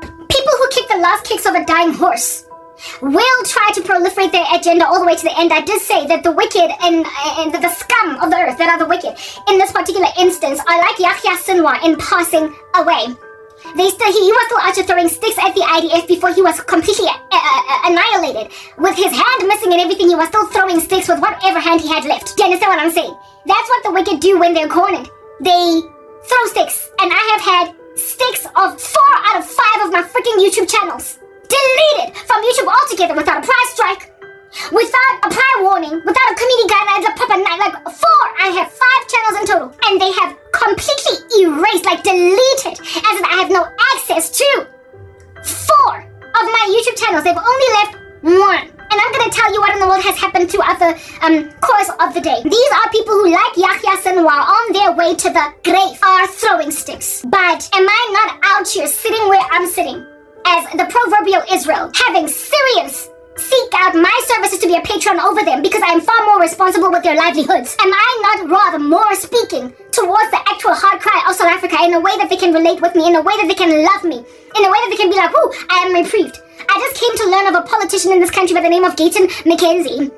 People who kick the last kicks of a dying horse will try to proliferate their agenda all the way to the end. I did say that the wicked and the scum of the earth that are the wicked in this particular instance are like Yahya Sinwar in passing away. He was still out here throwing sticks at the IDF before he was completely annihilated. With his hand missing and everything, he was still throwing sticks with whatever hand he had left. Do you understand what I'm saying? That's what the wicked do when they're cornered. They throw sticks, and I have had sticks of 4 out of 5 of my freaking YouTube channels deleted from YouTube altogether without a price strike, without a prior warning, without a community guidelines, a proper night, like 4. I have 5 channels in total, and they have completely erased, like deleted, as in I have no access to 4 of my YouTube channels. They've only left 1. And I'm going to tell you what in the world has happened throughout the course of the day. These are people who, like Yahya Sinwar, on their way to the grave, are throwing sticks. But am I not out here sitting where I'm sitting, as the proverbial Israel, having Syrians seek out my services to be a patron over them because I am far more responsible with their livelihoods? Am I not rather more speaking towards the actual hard cry of South Africa in a way that they can relate with me, in a way that they can love me, in a way that they can be like, ooh, I am reprieved? I just came to learn of a politician in this country by the name of Gayton McKenzie,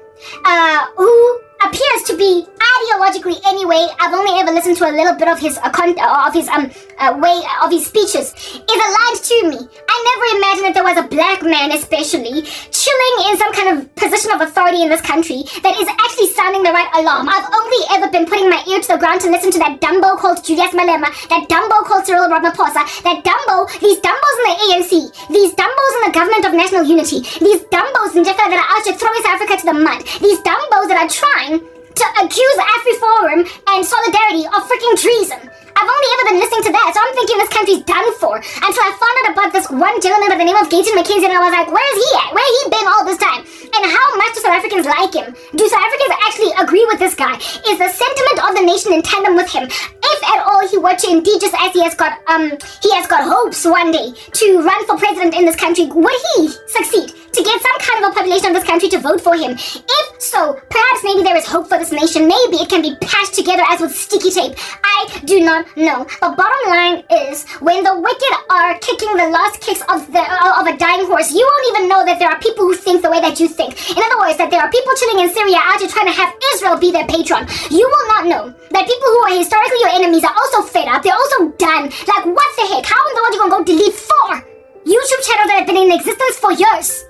who appears to be ideologically, anyway, I've only ever listened to a little bit of his way of his speeches, is aligned to me. I never imagined that there was a black man, especially, chilling in some kind of position of authority in this country that is actually sounding the right alarm. I've only ever been putting my ear to the ground to listen to that Dumbo called Julius Malema, that Dumbo called Cyril Ramaphosa, that Dumbo, these Dumbos in the ANC, these Dumbos in the government of national unity, these Dumbos in Jaffa that are out here throwing South Africa to the mud, these Dumbos that are trying to accuse AfriForum and Solidarity of freaking treason. I've only ever been listening to that, so I'm thinking this country's done for, until I found out about this one gentleman by the name of Gayton McKenzie, and I was like, where is he at? Where he been all this time? And how much do South Africans like him? Do South Africans actually agree with this guy? Is the sentiment of the nation in tandem with him? If at all he were to indeed, just as he has got hopes one day to run for president in this country, would he succeed to get some kind of a population of this country to vote for him? If so, perhaps maybe there is hope for this nation. Maybe it can be patched together as with sticky tape. I do not know. But bottom line is, when the wicked are kicking the last kicks of a dying horse, you won't even know that there are people who think the way that you think. In other words, that there are people chilling in Syria out here trying to have Israel be their patron. You will not know that people who are historically your enemies are also fed up. They're also done. Like, what the heck? How in the world are you gonna go delete 4 YouTube channels that have been in existence for years?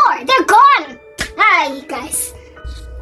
4! They're gone! Hi, guys.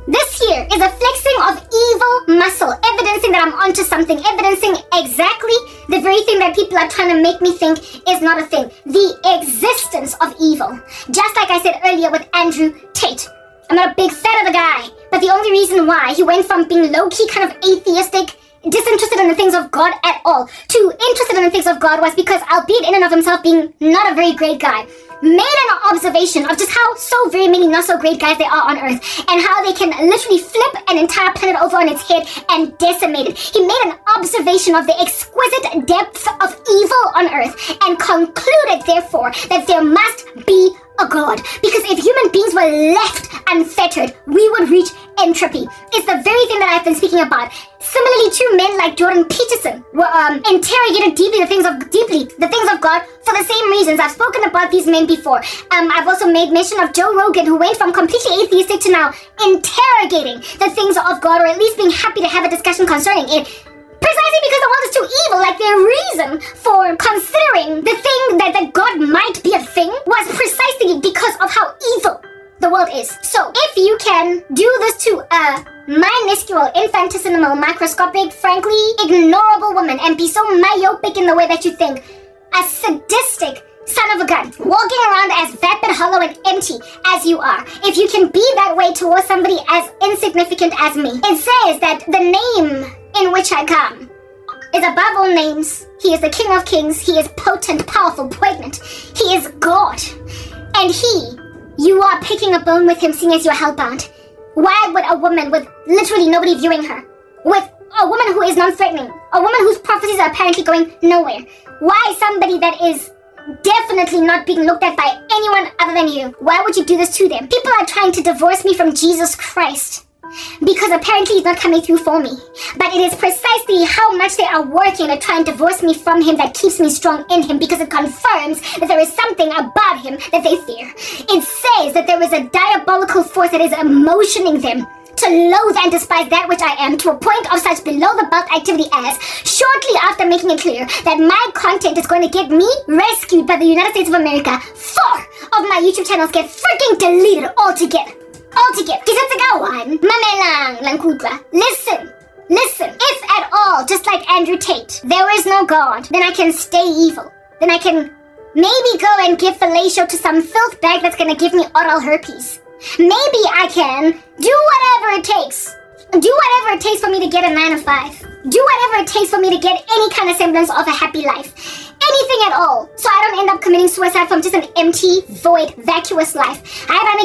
This here is a flexing of evil muscle, evidencing that I'm onto something, evidencing exactly the very thing that people are trying to make me think is not a thing. The existence of evil. Just like I said earlier with Andrew Tate. I'm not a big fan of the guy, but the only reason why he went from being low-key kind of atheistic, disinterested in the things of God at all, to interested in the things of God was because, albeit in and of himself being not a very great guy, made an observation of just how so very many not so great guys there are on earth, and how they can literally flip an entire planet over on its head and decimate it. He made an observation of the exquisite depth of evil on earth and concluded, therefore, that there must be a God. Because if human beings were left unfettered, we would reach entropy. It's the very thing that I've been speaking about. Similarly, 2 men like Jordan Peterson were interrogated deeply the things of God for the same reasons. I've spoken about these men before. I've also made mention of Joe Rogan, who went from completely atheistic to now interrogating the things of God, or at least being happy to have a discussion concerning it. Precisely because the world is too evil. Like, their reason for considering the thing that God might be a thing was precisely because of how evil the world is. So, if you can do this to a minuscule, infinitesimal, microscopic, frankly ignorable woman and be so myopic in the way that you think, a sadistic son of a gun, walking around as vapid, hollow, and empty as you are, if you can be that way towards somebody as insignificant as me, it says that the name in which I come is above all names. He is the King of Kings. He is potent, powerful, pregnant. He is God. And you are picking a bone with him, seeing as you're hellbound. Why would a woman with literally nobody viewing her, with a woman who is non-threatening, a woman whose prophecies are apparently going nowhere, why somebody that is definitely not being looked at by anyone other than you, why would you do this to them? People are trying to divorce me from Jesus Christ. because apparently he's not coming through for me. But it is precisely how much they are working to try and divorce me from him that keeps me strong in him, because it confirms that there is something about him that they fear. It says that there is a diabolical force that is emotioning them to loathe and despise that which I am, to a point of such below-the-belt activity as, shortly after making it clear that my content is going to get me rescued by the United States of America, 4 of my YouTube channels get freaking deleted altogether. Listen, if at all, just like Andrew Tate, there is no God, then I can stay evil. Then I can maybe go and give fellatio to some filth bag that's going to give me oral herpes. Maybe I can do whatever it takes. Do whatever it takes for me to get a 9 to 5. Do whatever it takes for me to get any kind of semblance of a happy life. Anything at all. So I don't end up committing suicide from just an empty, void, vacuous life. Let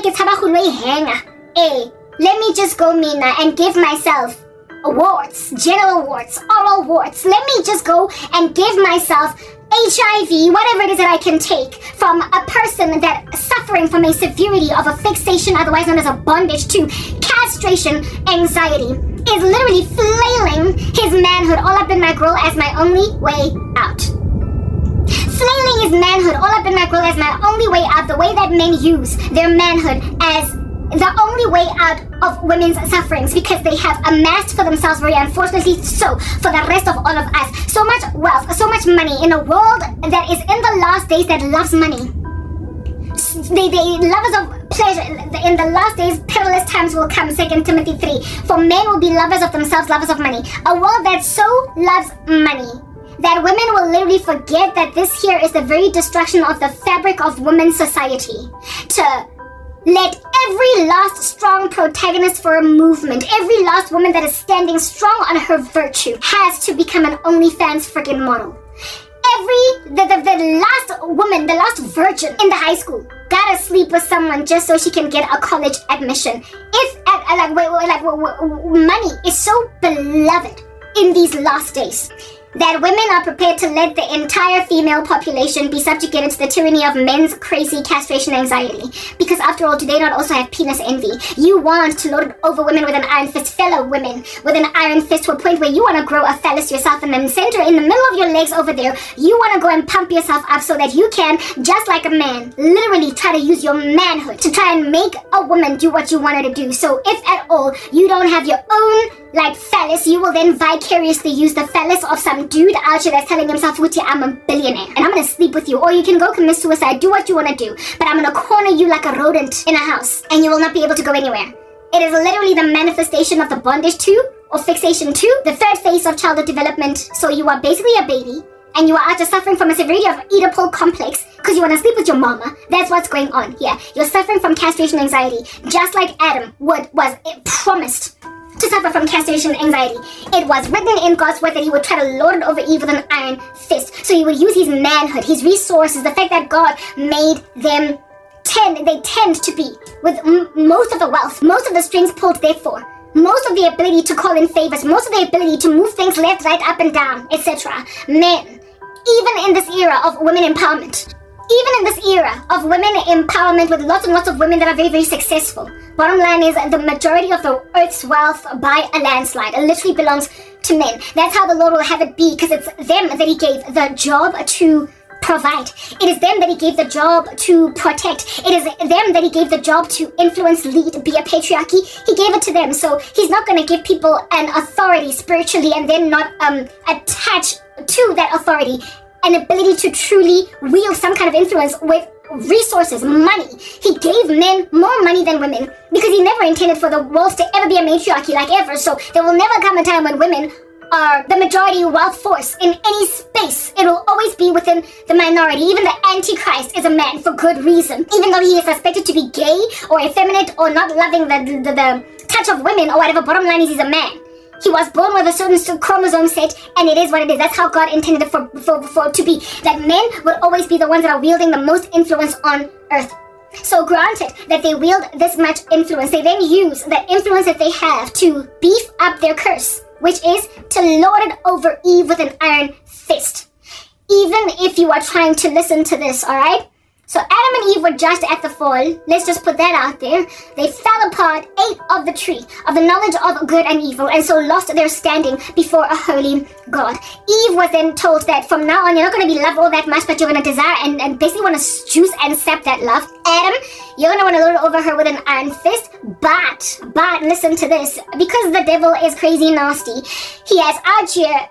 me just go, Mina, and give myself warts, genital warts, oral warts. Let me just go and give myself HIV, whatever it is that I can take from a person that suffering from a severity of a fixation, otherwise known as a bondage to castration anxiety, is literally flailing his manhood all up in my grill as my only way out. Flailing his manhood all up in my grill as my only way out, the way that men use their manhood as the only way out of women's sufferings, because they have amassed for themselves, very unfortunately so, for the rest of all of us, so much wealth, so much money in a world that is in the last days that loves money. They lovers of pleasure. In the last days, perilous times will come, 2 Timothy 3. For men will be lovers of themselves, lovers of money. A world that so loves money that women will literally forget that this here is the very destruction of the fabric of women's society. To let every last strong protagonist for a movement, every last woman that is standing strong on her virtue, has to become an OnlyFans freaking model. The last woman, the last virgin in the high school, gotta sleep with someone just so she can get a college admission. Money is so beloved in these last days that women are prepared to let the entire female population be subjugated to the tyranny of men's crazy castration anxiety. Because after all, do they not also have penis envy? You want to lord it over women with an iron fist, fellow women with an iron fist, to a point where you want to grow a phallus yourself and then center in the middle of your legs over there. You want to go and pump yourself up so that you can, just like a man, literally try to use your manhood to try and make a woman do what you want her to do. So if at all you don't have your own phallus, you will then vicariously use the phallus of some dude out here that's telling himself, Wuti, I'm a billionaire and I'm gonna sleep with you, or you can go commit suicide, do what you want to do, but I'm gonna corner you like a rodent in a house and you will not be able to go anywhere. It is literally the manifestation of the bondage 2 or fixation 2, the third phase of childhood development. So you are basically a baby and you are out just suffering from a severity of Oedipal complex because you want to sleep with your mama. That's what's going on here. You're suffering from castration anxiety, just like Adam was promised to suffer from castration anxiety. It was written in God's word that he would try to lord it over Eve with an iron fist. So he would use his manhood, his resources, the fact that God made them tend to be with most of the wealth, most of the strings pulled therefore, most of the ability to call in favors, most of the ability to move things left, right, up and down, etc. Men, even in this era of women empowerment, with lots and lots of women that are very, very successful, bottom line is the majority of the earth's wealth by a landslide, it literally belongs to men. That's how the Lord will have it be, because it's them that he gave the job to provide. It is them that he gave the job to protect. It is them that he gave the job to influence, lead, be a patriarchy. He gave it to them. So he's not going to give people an authority spiritually and then not attach to that authority an ability to truly wield some kind of influence with resources, money. He gave men more money than women because he never intended for the world to ever be a matriarchy like ever. So there will never come a time when women are the majority wealth force in any space. It will always be within the minority. Even the Antichrist is a man for good reason. Even though he is suspected to be gay or effeminate or not loving the touch of women or whatever, bottom line is he's a man. He was born with a certain chromosome set, and it is what it is. That's how God intended it for to be. That men will always be the ones that are wielding the most influence on earth. So granted that they wield this much influence, they then use the influence that they have to beef up their curse, which is to lord it over Eve with an iron fist. Even if you are trying to listen to this, alright? So Adam and Eve were judged at the fall. Let's just put that out there. They fell apart, ate of the tree of the knowledge of good and evil, and so lost their standing before a holy God. Eve was then told that from now on, you're not going to be loved all that much, but you're going to desire and basically want to juice and sap that love. Adam, you're going to want to lord over her with an iron fist. But listen to this. Because the devil is crazy nasty, he has out here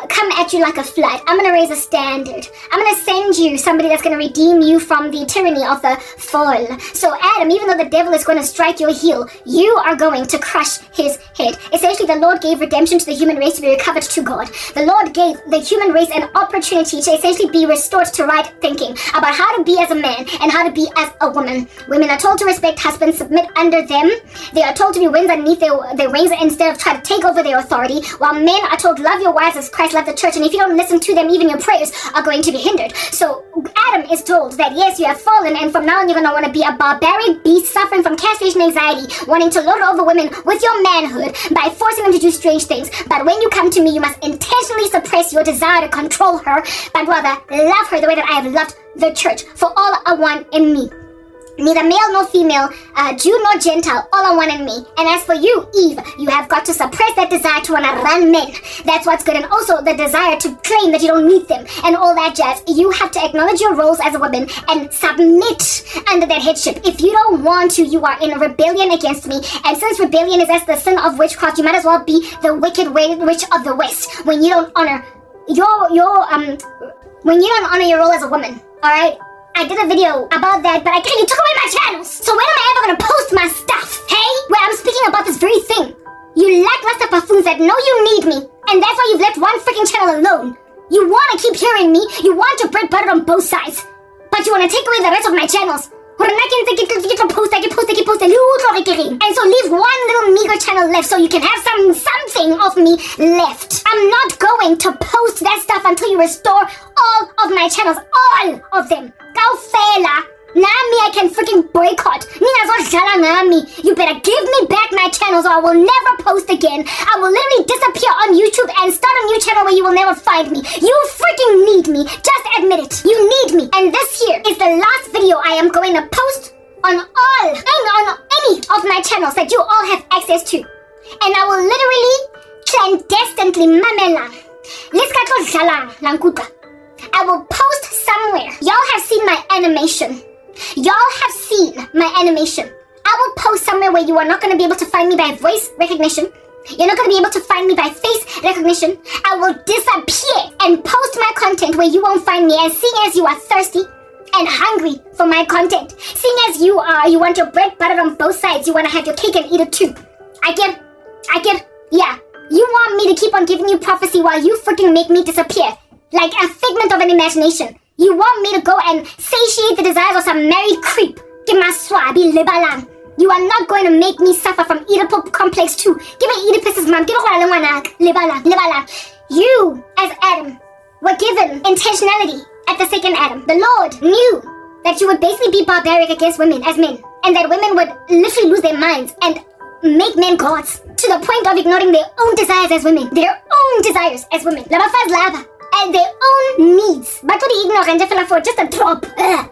come at you like a flood. I'm going to raise a standard. I'm going to send you somebody that's going to redeem you from the tyranny of the fall. So Adam, even though the devil is going to strike your heel, you are going to crush his head. Essentially, the Lord gave redemption to the human race to be recovered to God. The Lord gave the human race an opportunity to essentially be restored to right thinking about how to be as a man and how to be as a woman. Women are told to respect husbands, submit under them. They are told to be wings underneath their wings instead of try to take over their authority, while men are told love your wives as Christ loved the church, and if you don't listen to them, even your prayers are going to be hindered. So Adam is told that yes, you have fallen, and from now on you're going to want to be a barbaric beast suffering from castration anxiety, wanting to lord over women with your manhood by forcing them to do strange things. But when you come to me, you must intentionally suppress your desire to control her, but rather love her the way that I have loved the church, for all are one in me. Neither male nor female, Jew nor Gentile, all are one in me. And as for you, Eve, you have got to suppress that desire to want to run men. That's what's good. And also the desire to claim that you don't need them and all that jazz. You have to acknowledge your roles as a woman and submit under that headship. If you don't want to, you are in rebellion against me. And since rebellion is as the sin of witchcraft, you might as well be the wicked witch of the West when you don't honor when you don't honor your role as a woman. All right. I did a video about that, but I can't. You took away my channels. So when am I ever gonna post my stuff? Hey, where I'm speaking about this very thing. You lackluster buffoons that know you need me, and that's why you've left one freaking channel alone. You wanna keep hearing me. You want your bread buttered on both sides, but you wanna take away the rest of my channels. And so leave one little meager channel left so you can have something of me left. I'm not going to post that stuff until you restore all of my channels, all of them. Nami, I can freaking boycott. You better give me back my channels or I will never post again. I will literally disappear on YouTube and start a new channel where you will never find me. You freaking need me. Just admit it. You need me. And this here is the last video I am going to post on any of my channels that you all have access to. And I will literally clandestinely I will post somewhere. Y'all have seen my animation. I will post somewhere where you are not going to be able to find me by voice recognition. You're not going to be able to find me by face recognition. I will disappear and post my content where you won't find me. And seeing as you are thirsty and hungry for my content, seeing as you want your bread buttered on both sides, you want to have your cake and eat it too. I get, yeah. You want me to keep on giving you prophecy while you freaking make me disappear. Like a figment of an imagination. You want me to go and satiate the desires of some married creep. You are not going to make me suffer from Oedipal complex too. Give me Oedipus's mom. You, as Adam, were given intentionality at the second Adam. The Lord knew that you would basically be barbaric against women as men. And that women would literally lose their minds and make men gods. To the point of ignoring their own desires as women. And their own needs, but to the ignorant for just a drop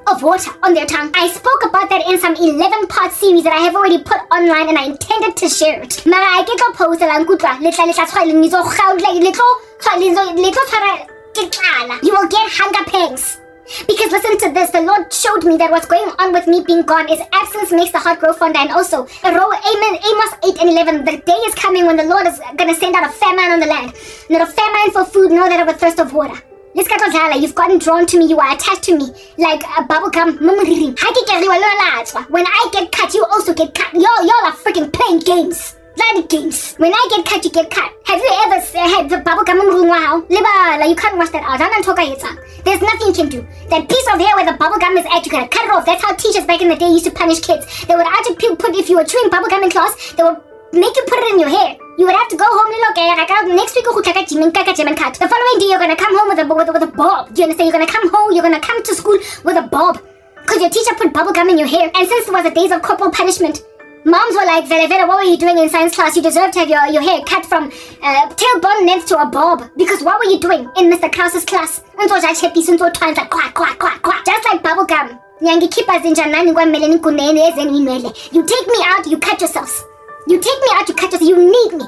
of water on their tongue. I spoke about that in some 11-part series that I have already put online and I intended to share it. Mara I get to post you will get hunger pangs. Because listen to this, the Lord showed me that what's going on with me being gone is absence makes the heart grow fonder. And also, Amos 8 and 11, the day is coming when the Lord is going to send out a famine on the land. Not a famine for food, nor that of a thirst of water. You've gotten drawn to me, you are attached to me, like a bubblegum. When I get cut, you also get cut. Y'all are freaking playing games. Bloody games. When I get cut, you get cut. Have you ever had the bubblegum? You can't wash that out. There's nothing you can do. That piece of hair where the bubblegum is at, you gotta cut it off. That's how teachers back in the day used to punish kids. They would actually put, if you were chewing bubblegum in class, they would make you put it in your hair. You would have to go home next week. The following day, you're gonna come home with a bob. Do you understand? You're gonna come to school with a bob. Because your teacher put bubblegum in your hair. And since it was the days of corporal punishment, moms were like, Vera, what were you doing in science class? You deserve to have your hair cut from tailbone length to a bob. Because what were you doing in Mr. Krause's class? Just like bubblegum. You take me out, you cut yourselves. You take me out, you cut yourselves. You need me.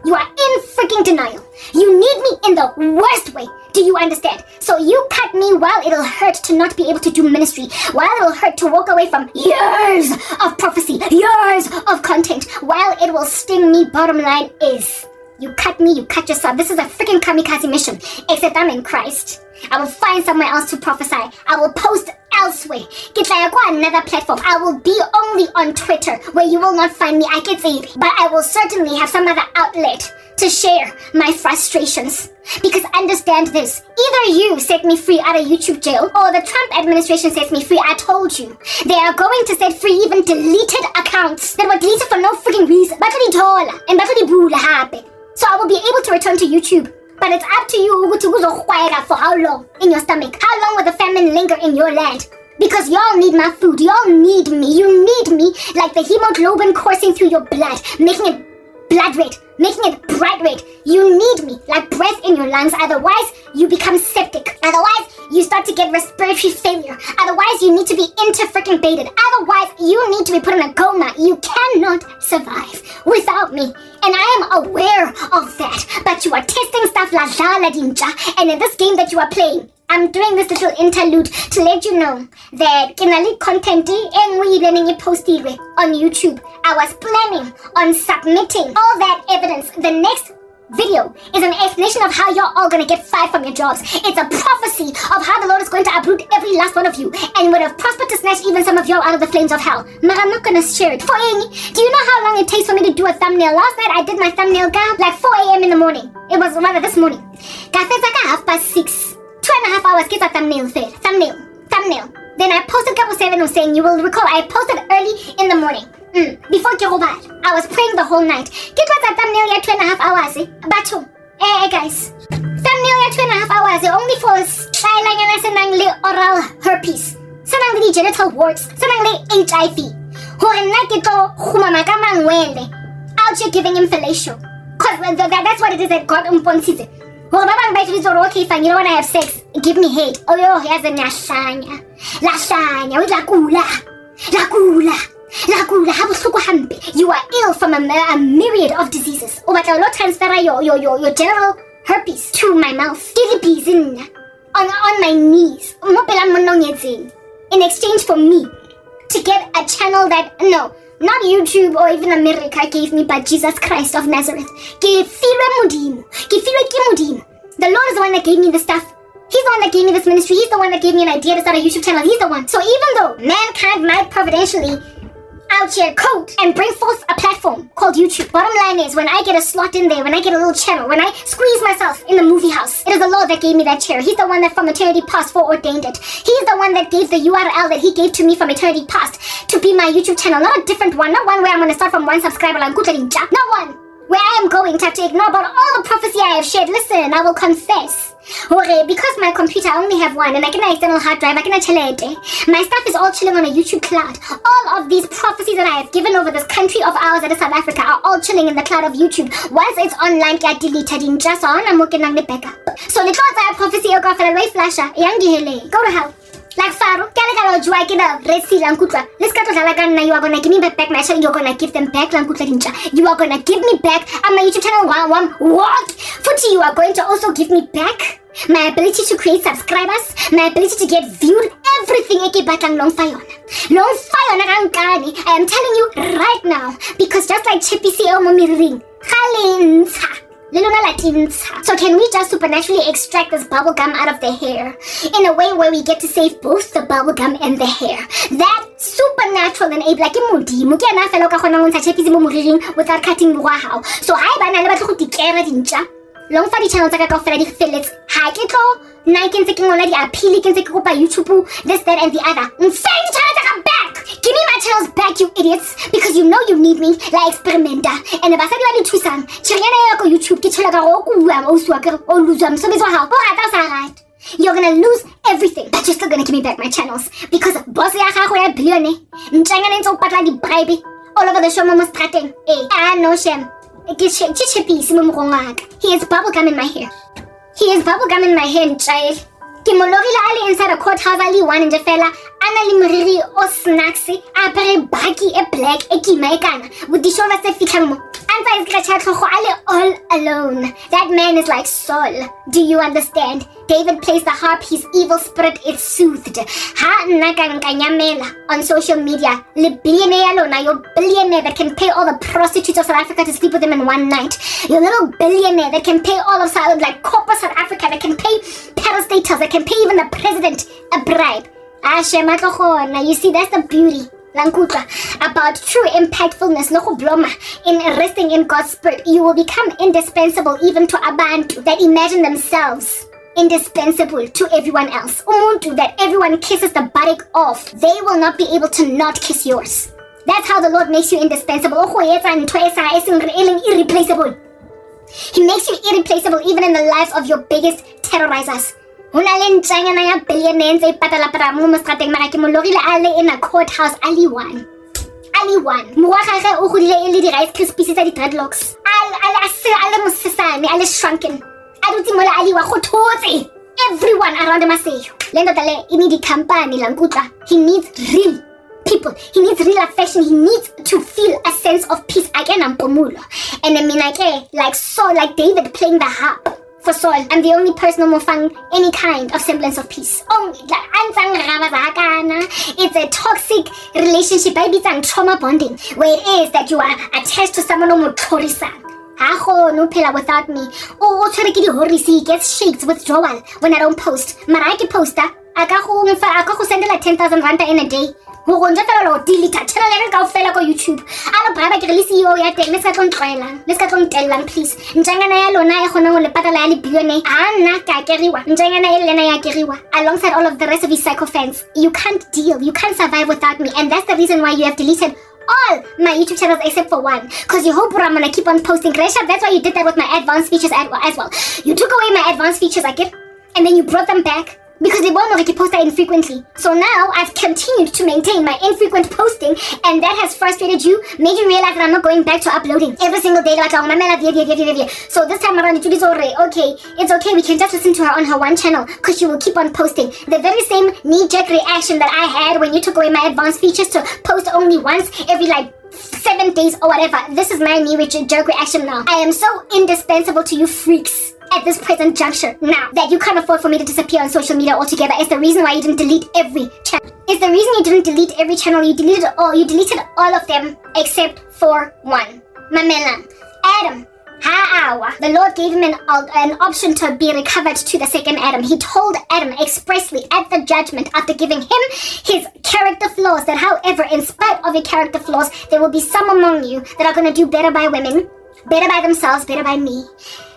You are in freaking denial. You need me in the worst way. Do you understand? So you cut me while it'll hurt to not be able to do ministry, while it'll hurt to walk away from years of prophecy, years of content, while it will sting me. Bottom line is, you cut me, you cut yourself. This is a freaking kamikaze mission, except I'm in Christ. I will find somewhere else to prophesy. I will post elsewhere. Get another platform. I will be only on Twitter, where you will not find me. I can say it, but I will certainly have some other outlet to share my frustrations. Because understand this, either you set me free out of YouTube jail, or the Trump administration sets me free. I told you, they are going to set free even deleted accounts that were deleted for no freaking reason. So I will be able to return to YouTube. But it's up to you for how long in your stomach. How long will the famine linger in your land? Because y'all need my food. Y'all need me. You need me like the hemoglobin coursing through your blood, making it blood red, making it bright red. You need me like breath in your lungs. Otherwise, you become septic. Otherwise, you start to get respiratory failure. Otherwise, you need to be inter-freaking-bated. Otherwise, you need to be put in a coma. You cannot survive without me. And I am aware of that. But you are testing stuff la jala dinja. And in this game that you are playing, I'm doing this little interlude to let you know that kinali content posted on YouTube. I was planning on submitting all that evidence. The next video is an explanation of how you're all gonna get fired from your jobs. It's a prophecy of how the Lord is going to uproot every last one of you and would have prospered to snatch even some of y'all out of the flames of hell. But I'm not gonna share it. For any, do you know how long it takes for me to do a thumbnail? Last night I did my thumbnail like 4 a.m. in the morning. It was rather this morning. 6:30. 2.5 hours get a thumbnail there. Thumbnail. Then I posted couple 7 saying, you will recall I posted early in the morning. Before Kirobad, I was praying the whole night. Get what a thumbnail 2.5 hours, Bato. Guys. Thumbnail 2.5 hours, only for oral herpes. Sanang genital warts. Sanang HIV. Out here giving him fellatio. Cause that's what it is that God sees it. Okay, fine, you don't want to have sex. Give me hate. Oh, here's a lasagna with you are ill from a myriad of diseases. Oh, but I will transfer your general herpes to my mouth. On my knees. In exchange for me to get a channel that, no, not YouTube or even America gave me, but Jesus Christ of Nazareth. The Lord is the one that gave me this stuff. He's the one that gave me this ministry. He's the one that gave me an idea to start a YouTube channel. He's the one. So even though mankind might providentially out here code and bring forth a platform called YouTube, bottom line is, when I get a slot in there, when I get a little channel, when I squeeze myself in the movie house, it is the Lord that gave me that chair. He's the one that from eternity past foreordained it. He's the one that gave the URL that he gave to me from eternity past to be my YouTube channel. Not a different one, not one where I'm going to start from 1 subscriber, not one where I am going to have to ignore about all the prophecy I have shared. Listen, I will confess. Because my computer, I only have one and I can external hard drive, I can my stuff is all chilling on a YouTube cloud. All of these prophecies that I have given over this country of ours that is South Africa are all chilling in the cloud of YouTube. Once it's online, get deleted in just on, I'm working on the backup. So the thoughts I have prophecy of God for the way flasher, go to hell. Like Pharaoh, let's go to you are gonna give me back my channel, you're gonna give them back, you are gonna give me back on my YouTube channel, what? Futi, you are going to also give me back my ability to create subscribers, my ability to get viewed, everything. Long fire, I am telling you right now, because just like so can we just supernaturally extract this bubble gum out of the hair in a way where we get to save both the bubble gum and the hair? That supernatural enable like without cutting wow. So long for the channel fillets Haak 19 second already appeal by YouTube, this, that, and the other. Back! Give me my channels back, you idiots, because you know you need me, like experimenta. And if I said you to some, YouTube, you're gonna lose everything, but you're still gonna give me back my channels, because boss all over the show, mama starting. No shame. He is bubblegum in my hair. He is bubblegum in my hair, child. Ke mologile a le inside a courthouse a le one nje fela ana le moriri o snacks a apere baki e black e kima e kana with the shoulders tse fitlhang mo anta e ka tlhogo a le all alone. That man is like Saul. Do you understand? David plays the harp, his evil spirit is soothed. Ha nna ka nkanyamela on social media le billionaire lona, your billionaire that can pay all the prostitutes of South Africa to sleep with them in one night, your little billionaire that can pay all of like corporate South Africa, that can pay parastatals, that can pay even the president a bribe. You see, that's the beauty about true impactfulness in resting in God's spirit. You will become indispensable even to abantu that imagine themselves indispensable to everyone else. Umuntu that everyone kisses the buttock of, they will not be able to not kiss yours. That's how the Lord makes you indispensable. Irreplaceable. He makes you irreplaceable even in the lives of your biggest terrorizers. Billionaires in a courthouse ali one. Rice Krispies tsa di-dreadlocks. Ale shrunken. Everyone around him he needs company. He needs real people. He needs real affection. He needs to feel a sense of peace. And like Saul, like David playing the harp for Saul. I'm the only person who found any kind of semblance of peace. It's a toxic relationship. Trauma bonding, where it is that you are attached to someone without me. He gets shakes, withdrawal when I don't post. Maraki poster. I send like 10,000 ranta in a day. Delete channel go YouTube. Let's please. Alongside all of the rest of his sycophants. You can't deal, you can't survive without me, and that's the reason why you have deleted all my YouTube channels except for one, because you hope I'm gonna keep on posting. Gresha, that's why you did that with my advanced features as well. You took away my advanced features, and then you brought them back because they won't already post infrequently. So now I've continued to maintain my infrequent posting, and that has frustrated you, made you realize that I'm not going back to uploading every single day. So this time around, okay, it's okay, we can just listen to her on her one channel because she will keep on posting. The very same knee-jerk reaction that I had when you took away my advanced features to post only once every 7 days or whatever. This is my knee-jerk reaction now. I am so indispensable to you freaks at this present juncture now that you can't afford for me to disappear on social media altogether. It's the reason why you didn't delete every channel. It's the reason you didn't delete every channel. You deleted all. You deleted all of them except for one. Mamela, Adam. The Lord gave him an option to be recovered to the second Adam. He told Adam expressly at the judgment, after giving him his character flaws, that however, in spite of your character flaws, there will be some among you that are going to do better by women, better by themselves, better by me,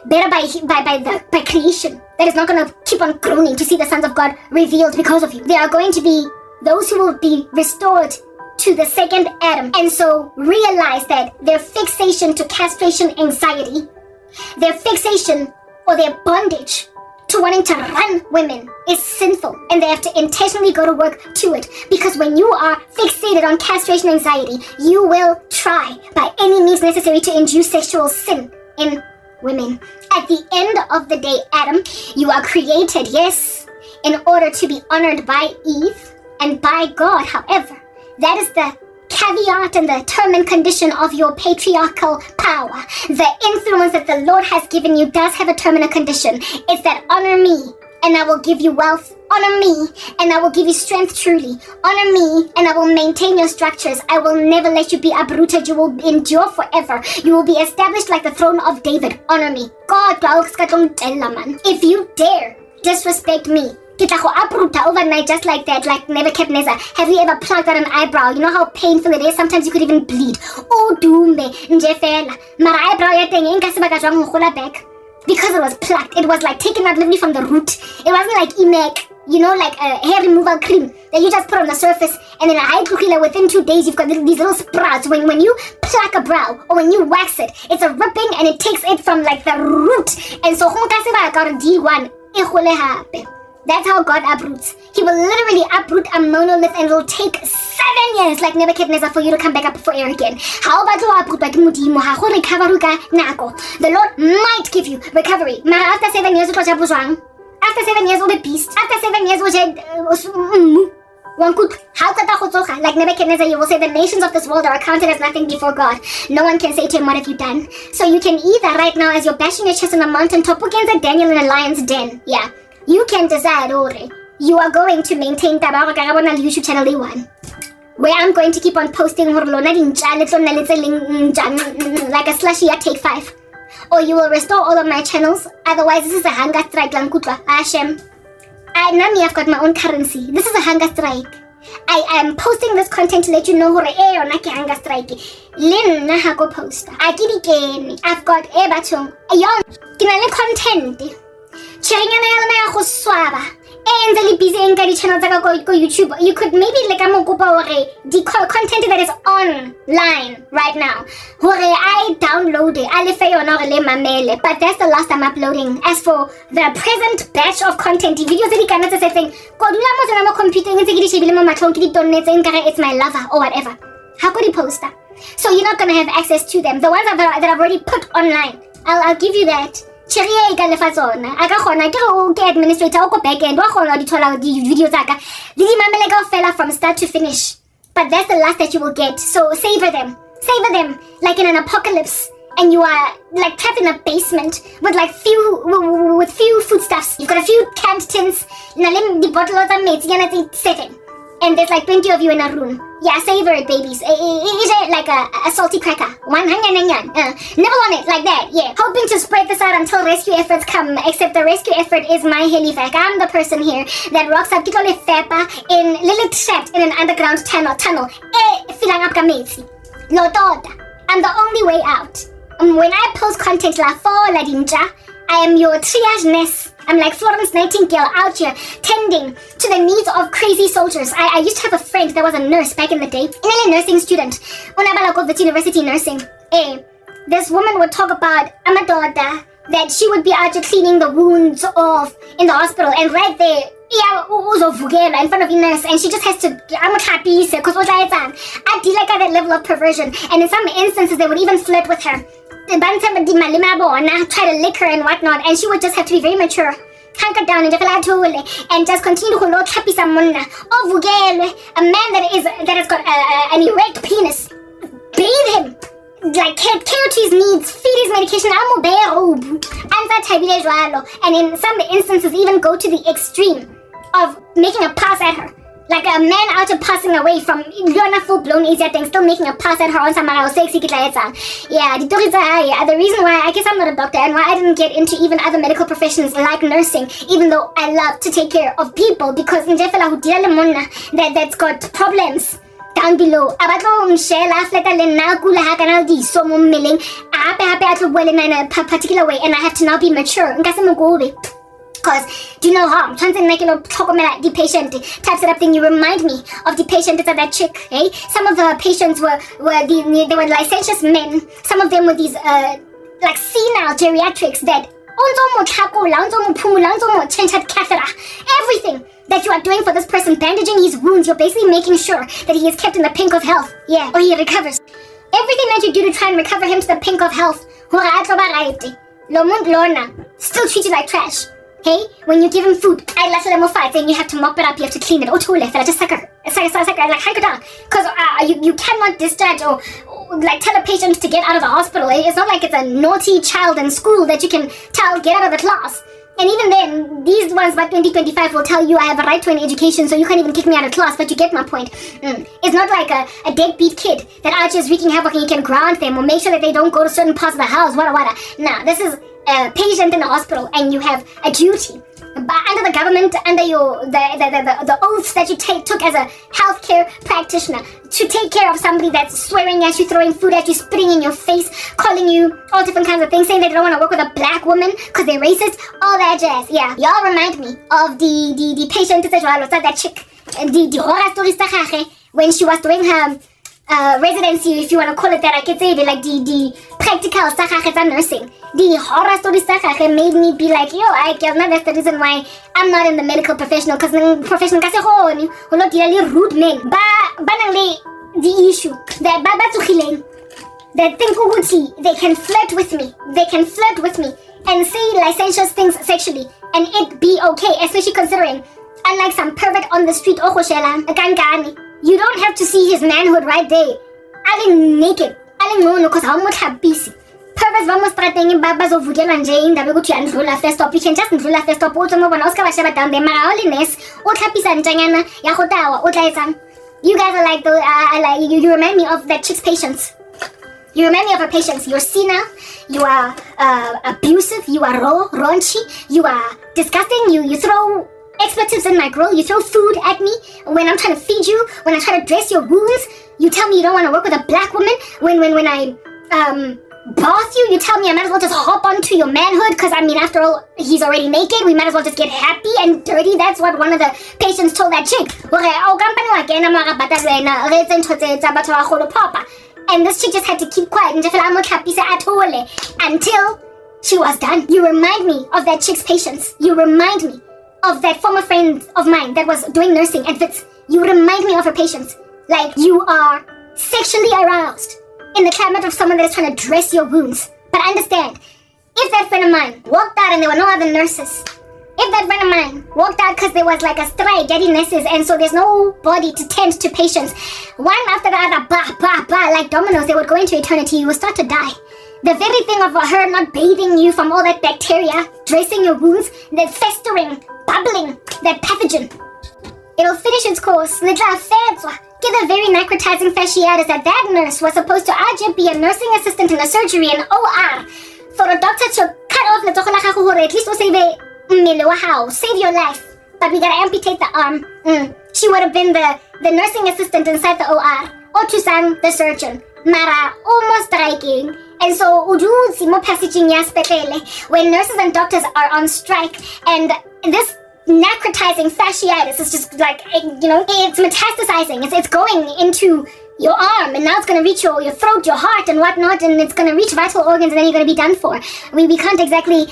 better by creation, that is not going to keep on groaning to see the sons of God revealed because of you. There are going to be those who will be restored to the second Adam, and so realize that their fixation to castration anxiety, their fixation or their bondage to wanting to run women is sinful, and they have to intentionally go to work to it, because when you are fixated on castration anxiety, you will try by any means necessary to induce sexual sin in women. At the end of the day, Adam, you are created, yes, in order to be honored by Eve and by God. However, that is the caveat and the term and condition of your patriarchal power. The influence that the Lord has given you does have a term and a condition. It's that honor me and I will give you wealth. Honor me and I will give you strength truly. Honor me and I will maintain your structures. I will never let you be uprooted. You will endure forever. You will be established like the throne of David. Honor me. God, if you dare disrespect me, overnight just like that, like Nebuchadnezzar. Have you ever plucked out an eyebrow? You know how painful it is? Sometimes you could even bleed. Oh, doombe, njefela. Mara eyebrow ya teng inka sebaka jwang ho gola back. Because it was plucked. It was like taken out literally from the root. It wasn't like Emek, like a hair removal cream that you just put on the surface, and then within 2 days you've got these little sprouts. When you pluck a brow or when you wax it, it's a ripping and it takes it from like the root. And so D1. That's how God uproots. He will literally uproot a monolith, and it will take 7 years, like Nebuchadnezzar, for you to come back up for air again. How about you uproot like Mudimo? The Lord might give you recovery. After 7 years, After 7 years, o be beast. After 7 years, like Nebuchadnezzar, you will say the nations of this world are accounted as nothing before God. No one can say to him, what have you done? So you can either right now, as you're bashing your chest on a mountaintop against Daniel in a lion's den, yeah, you can decide, you are going to maintain Tabara Karabonal YouTube channel A1, where I'm going to keep on posting like a slushy at Take 5. Or you will restore all of my channels. Otherwise, this is a hunger strike. Hashem. I've got my own currency. This is a hunger strike. I am posting this content to let you know hunger strike. Lin na hako poster. I've got kinale content. Cherinyana yala ya go swaba. Busy in channel go YouTube. You could maybe like the content that is online right now. I download it. But that's the last I'm uploading. As for the present batch of content, videos that setting, it's my lover or whatever. How could he post that? So you're not gonna have access to them. The ones that I've already put online, I'll give you that. Cherie ka lefa tsona a ka gona ke go ke administrator o go back end wa gona di thola di videos tsaka le di mamele ka fela from start to finish, but that's the last that you will get. So savor them like in an apocalypse, and you are like trapped in a basement with like few foodstuffs. You've got a few canned tins na le di bottle of mates yana 7, and there's like 20 of you in a room. Yeah, savor it, babies. Is it like a salty cracker? Nibble on it like that, yeah. Hoping to spread this out until rescue efforts come, except the rescue effort is my helivac. I'm the person here that rocks up Kitole Fepa in Lily trapped in an underground tunnel. Filang up kamezi. Lotoda. I'm the only way out. When I post content la for la dinja, I am your triage nurse. I'm like Florence Nightingale out here tending to the needs of crazy soldiers. I used to have a friend that was a nurse back in the day. A nursing student. Unabalakovit University nursing. This woman would talk about Amadoda, that she would be out here cleaning the wounds off in the hospital, and right there, in front of the nurse, and she just has to I do like that level of perversion, and in some instances they would even flirt with her. Try to lick her and whatnot, and she would just have to be very mature, hunker down and just continue to a man that has got an erect penis, bathe him, like care to his needs, feed his medication, and in some instances even go to the extreme of making a pass at her. Like a man out of passing away from full-blown easier thing, still making a pass at her on some sexy. Yeah, the reason why I guess I'm not a doctor and why I didn't get into even other medical professions like nursing, even though I love to take care of people, because that's got problems down below. In a particular way, and I have to now be mature. Because do you know how the patient types it up thing? You remind me of the patient that chick, eh? Some of the patients were licentious men. Some of them were these like senile geriatrics that everything that you are doing for this person, bandaging his wounds, you're basically making sure that he is kept in the pink of health, yeah, or he recovers. Everything that you do to try and recover him to the pink of health, still treat you like trash. Hey, when you give him food, then you have to mop it up, you have to clean it. Just sucker. Because you cannot discharge or like tell a patient to get out of the hospital. It's not like it's a naughty child in school that you can tell get out of the class. And even then, these ones by 2025 will tell you I have a right to an education, so you can't even kick me out of class, but you get my point. It's not like a deadbeat kid that out is wreaking havoc and you can ground them or make sure that they don't go to certain parts of the house, Nah, this is a patient in the hospital and you have a duty. But under the government, under the oaths that you took as a healthcare practitioner to take care of somebody that's swearing at you, throwing food at you, spitting in your face, calling you all different kinds of things, saying they don't want to work with a black woman because they're racist, all that jazz. Yeah, y'all remind me of the patient that chick, the horror stories when she was doing her residency, if you want to call it that. I could say like the practical nursing. The horror stories made me be like, yo, I guess that's the reason why I'm not in the medical professional, because professional kasi rude men. The issue that think they can flirt with me and say licentious things sexually and it be okay, especially considering, unlike some pervert on the street, you don't have to see his manhood right there. Aling naked, aling mono, because how much have busy. Perverts vamos strateng bazovukela nje indaba ukuthi uyandlula first stop. You can just ndlula first stop uthi uma bona uska bashaba down there mara holiness utlapisa ntanyana ya gotawa utlaetsang. You guys are like the you remind me of that chick's patience. You remind me of her patience. You're senile, you are abusive, you are raunchy, you are disgusting, you throw expletives in my grill, you throw food at me when I'm trying to feed you, when I try to dress your wounds, you tell me you don't want to work with a black woman, when I bath you, you tell me I might as well just hop onto your manhood, because I mean, after all, he's already naked, we might as well just get happy and dirty. That's what one of the patients told that chick. And this chick just had to keep quiet until she was done. You remind me of that chick's patience. You remind me of that former friend of mine that was doing nursing at Wits. You remind me of her patience. Like you are sexually aroused in the climate of someone that is trying to dress your wounds. But understand, if that friend of mine walked out and there were no other nurses, if that friend of mine walked out because there was like a strike getting nurses and so there's nobody to tend to patients, one after the other, like dominoes, they would go into eternity, you would start to die. The very thing of her not bathing you from all that bacteria, dressing your wounds, that festering, bubbling, that pathogen, it'll finish its course. Get a very necrotizing fasciitis that nurse was supposed to be a nursing assistant in a surgery in OR for a doctor to cut off at least save your life. But we gotta amputate the arm. She would have been the nursing assistant inside the OR. Otusan, the surgeon. Mara, almost striking. And so, when nurses and doctors are on strike, and this necrotizing fasciitis is just like, it's metastasizing. It's going into your arm, and now it's going to reach your throat, your heart, and whatnot, and it's going to reach vital organs, and then you're going to be done for. We can't exactly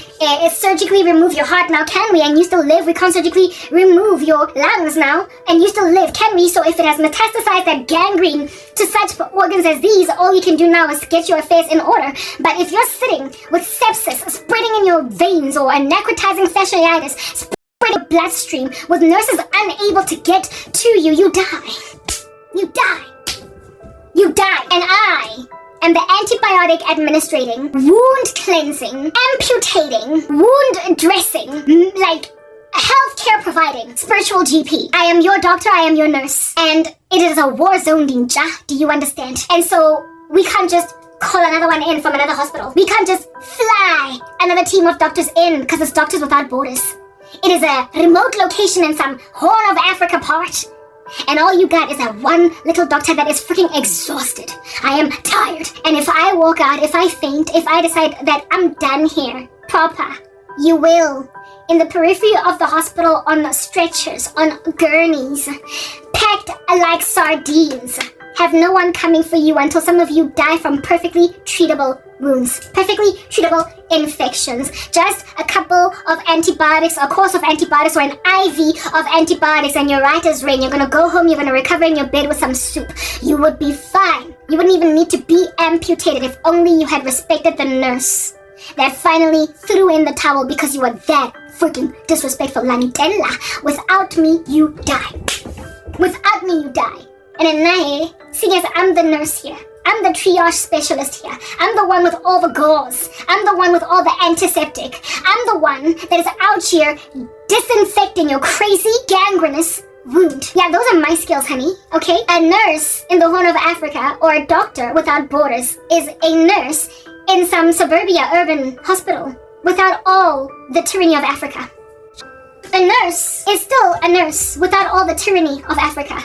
surgically remove your heart now, can we? And you still live. We can't surgically remove your lungs now, and you still live, can we? So if it has metastasized that gangrene to such organs as these, all you can do now is get your affairs in order. But if you're sitting with sepsis spreading in your veins or a necrotizing fasciitis spreading your bloodstream with nurses unable to get to you, you die. You die. You die, and I am the antibiotic administrating, wound cleansing, amputating, wound dressing, like healthcare providing, spiritual GP. I am your doctor, I am your nurse, and it is a war zone, ninja. Do you understand? And so we can't just call another one in from another hospital. We can't just fly another team of doctors in because it's Doctors Without Borders. It is a remote location in some Horn of Africa part. And all you got is that one little doctor that is freaking exhausted. I am tired. And if I walk out, if I faint, if I decide that I'm done here, proper, you will. In the periphery of the hospital, on stretchers, on gurneys, packed like sardines. Have no one coming for you until some of you die from perfectly treatable wounds, perfectly treatable infections. Just a couple of antibiotics, a course of antibiotics, or an IV of antibiotics, and you're right as rain. You're gonna go home, you're gonna recover in your bed with some soup. You would be fine. You wouldn't even need to be amputated if only you had respected the nurse that finally threw in the towel because you were that freaking disrespectful. Lanitella. Without me, you die. Without me, you die. And in Nahe, seeing as I'm the nurse here, I'm the triage specialist here, I'm the one with all the gauze, I'm the one with all the antiseptic, I'm the one that is out here disinfecting your crazy, gangrenous wound. Yeah, those are my skills, honey, okay? A nurse in the Horn of Africa, or a doctor without borders, is a nurse in some suburbia urban hospital without all the tyranny of Africa. A nurse is still a nurse without all the tyranny of Africa.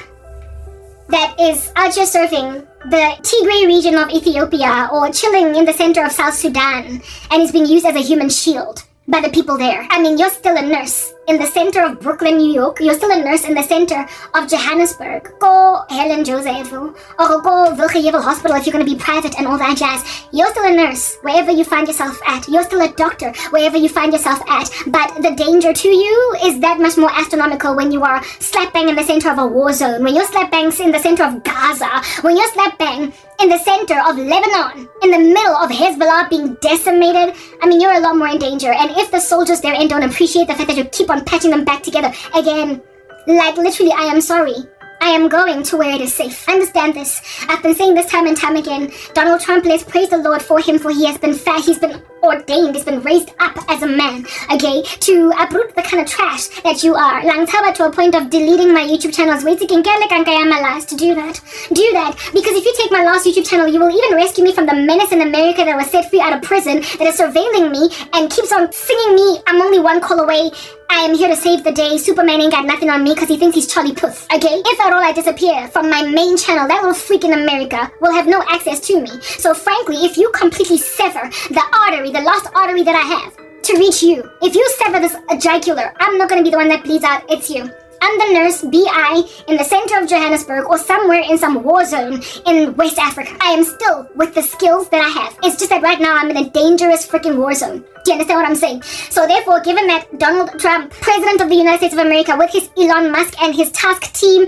That is out here serving the Tigray region of Ethiopia or chilling in the center of South Sudan and is being used as a human shield by the people there. I mean, you're still a nurse in the center of Brooklyn, New York. You're still a nurse in the center of Johannesburg. Go Helen Joseph or go Wilgejevel Hospital if you're going to be private and all that jazz. You're still a nurse wherever you find yourself at. You're still a doctor wherever you find yourself at. But the danger to you is that much more astronomical when you are slap bang in the center of a war zone, when you're slap bang in the center of Gaza, when you're slap bang in the center of Lebanon, in the middle of Hezbollah being decimated. I mean, you're a lot more in danger. And if the soldiers therein don't appreciate the fact that you keep on patching them back together, again, like literally, I am sorry. I am going to where it is safe. Understand this. I've been saying this time and time again. Donald Trump, let's praise the Lord for him, for he has been he's been ordained, he's been raised up as a man, okay, to uproot the kind of trash that you are. Langtaba to a point of deleting my YouTube channels. Wait, my last to do that. Do that. Because if you take my last YouTube channel, you will even rescue me from the menace in America that was set free out of prison, that is surveilling me and keeps on singing me, I'm only one call away. I am here to save the day. Superman ain't got nothing on me because he thinks he's Charlie Puth, okay? If at all I disappear from my main channel, that little freak in America will have no access to me. So frankly, if you completely sever the artery, the lost artery that I have to reach you, if you sever this jugular, I'm not going to be the one that bleeds out, it's you. I'm the nurse, BI, in the center of Johannesburg or somewhere in some war zone in West Africa. I am still with the skills that I have. It's just that right now I'm in a dangerous freaking war zone. Do you understand what I'm saying? So therefore, given that Donald Trump, President of the United States of America, with his Elon Musk and his task team,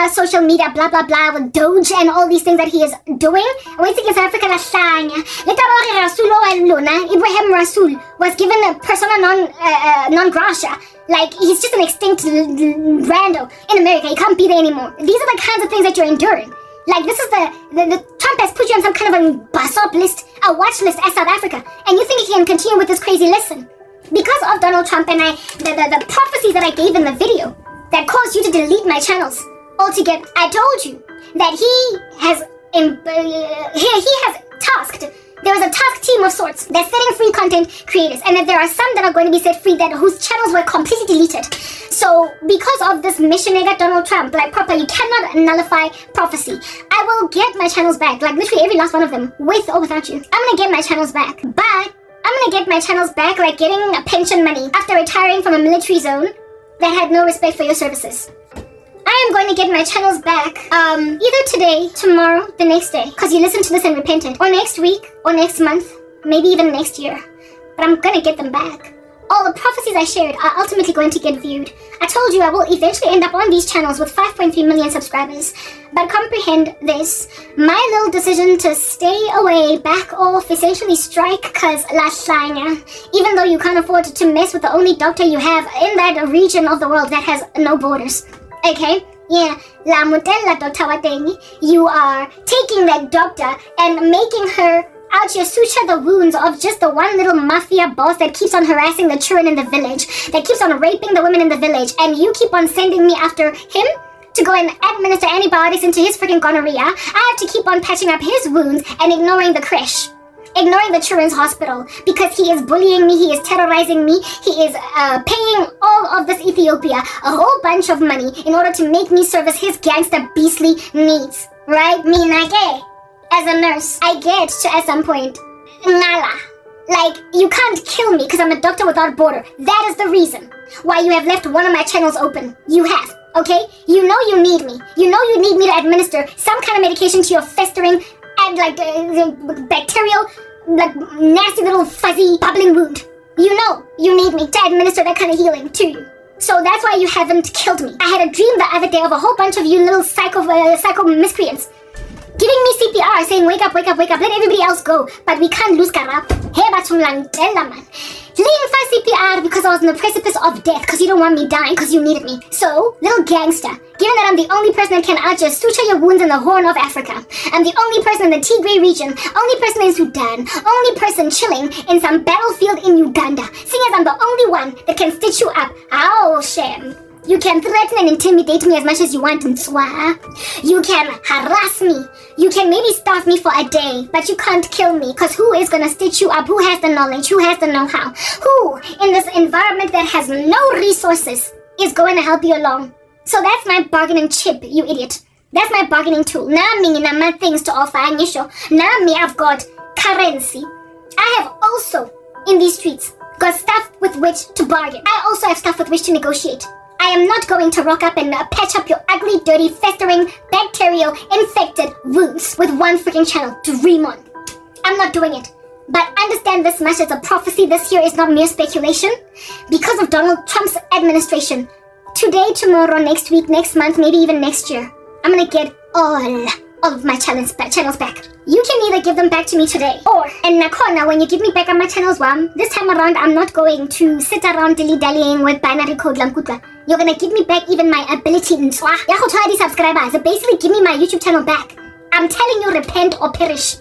social media, blah, blah, blah, with Doge and all these things that he is doing, waiting in South Africa, Ibrahim Rasool was given a persona non grata. Like, he's just an extinct rando in America. He can't be there anymore. These are the kinds of things that you're enduring. Like, this is the Trump has put you on some kind of a bus-up list, a watch list as South Africa. And you think he can continue with this crazy listen. Because of Donald Trump and the prophecies that I gave in the video that caused you to delete my channels altogether, I told you that he has tasked. There is a task team of sorts that's setting free content creators, and that there are some that are going to be set free whose channels were completely deleted. So because of this mission, I got Donald Trump, like proper, you cannot nullify prophecy. I will get my channels back, like literally every last one of them, with or without you. I'm gonna get my channels back, but I'm gonna get my channels back like getting a pension money after retiring from a military zone that had no respect for your services. I am going to get my channels back either today, tomorrow, the next day, because you listened to this and repented, or next week, or next month, maybe even next year. But I'm going to get them back. All the prophecies I shared are ultimately going to get viewed. I told you I will eventually end up on these channels with 5.3 million subscribers. But comprehend this, my little decision to stay away, back off, essentially strike, cause even though you can't afford to mess with the only doctor you have in that region of the world that has no borders. Okay, yeah, La Mutella Dr. Watengi, you are taking that doctor and making her out here suture the wounds of just the one little mafia boss that keeps on harassing the children in the village, that keeps on raping the women in the village, and you keep on sending me after him to go and administer antibiotics into his freaking gonorrhea. I have to keep on patching up his wounds and ignoring the creche. Ignoring the children's hospital because he is bullying me, he is terrorizing me, he is paying all of this Ethiopia a whole bunch of money in order to make me service his gangster beastly needs. Right? Me nage. As a nurse, I get to at some point, ngala. Like, you can't kill me because I'm a doctor without border. That is the reason why you have left one of my channels open. You have, okay? You know you need me. You know you need me to administer some kind of medication to your festering and like bacterial, like nasty little fuzzy bubbling wound. You know you need me to administer that kind of healing to you. So that's why you haven't killed me. I had a dream the other day of a whole bunch of you little psycho miscreants giving me CPR, saying wake up, wake up, wake up, let everybody else go, but we can't lose Karap. Hey, man. Laying for CPR because I was on the precipice of death because you don't want me dying because you needed me. So, little gangster, given that I'm the only person that can out just suture your wounds in the Horn of Africa, I'm the only person in the Tigray region, only person in Sudan, only person chilling in some battlefield in Uganda, seeing as I'm the only one that can stitch you up. Oh, shame. You can threaten and intimidate me as much as you want, Mtswa. You can harass me. You can maybe starve me for a day, but you can't kill me, because who is going to stitch you up? Who has the knowledge? Who has the know-how? Who, in this environment that has no resources, is going to help you along? So that's my bargaining chip, you idiot. That's my bargaining tool. Now me, my things to offer. Now me, I've got currency. I have also, in these streets, got stuff with which to bargain. I also have stuff with which to negotiate. I am not going to rock up and patch up your ugly, dirty, festering, bacterial, infected wounds with one freaking channel. Dream on. I'm not doing it. But understand this much, as a prophecy this year is not mere speculation. Because of Donald Trump's administration, today, tomorrow, next week, next month, maybe even next year, I'm gonna get all of my channels back. You can either give them back to me today, or, and nakhona, when you give me back on my channels, this time around, I'm not going to sit around dilly-dallying with binary code lankutla. You're gonna give me back even my ability nswa. Ya go tshwara di-subscribers. Basically, give me my YouTube channel back. I'm telling you, repent or perish.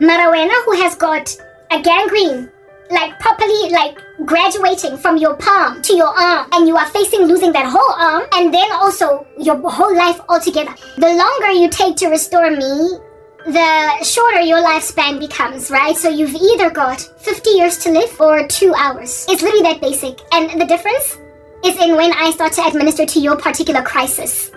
Marawena, who has got a gangrene, like properly, like graduating from your palm to your arm, and you are facing losing that whole arm, and then also your whole life altogether. The longer you take to restore me, the shorter your lifespan becomes, right? So you've either got 50 years to live or 2 hours. It's literally that basic. And the difference is in when I start to administer to your particular crisis.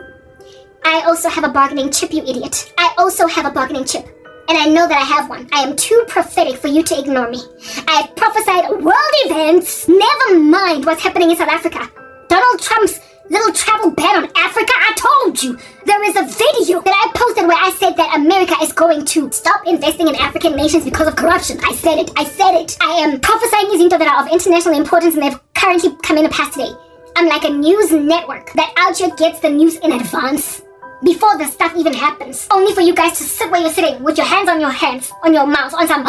I also have a bargaining chip, you idiot. I also have a bargaining chip. And I know that I have one. I am too prophetic for you to ignore me. I have prophesied world events. Never mind what's happening in South Africa. Donald Trump's little travel ban on Africa. I told you. There is a video that I posted where I said that America is going to stop investing in African nations because of corruption. I said it. I am prophesying these that are of international importance, and they've currently come into pass today. I'm like a news network that out here gets the news in advance, before the stuff even happens, only for you guys to sit where you're sitting with your hands, on your mouth, on some,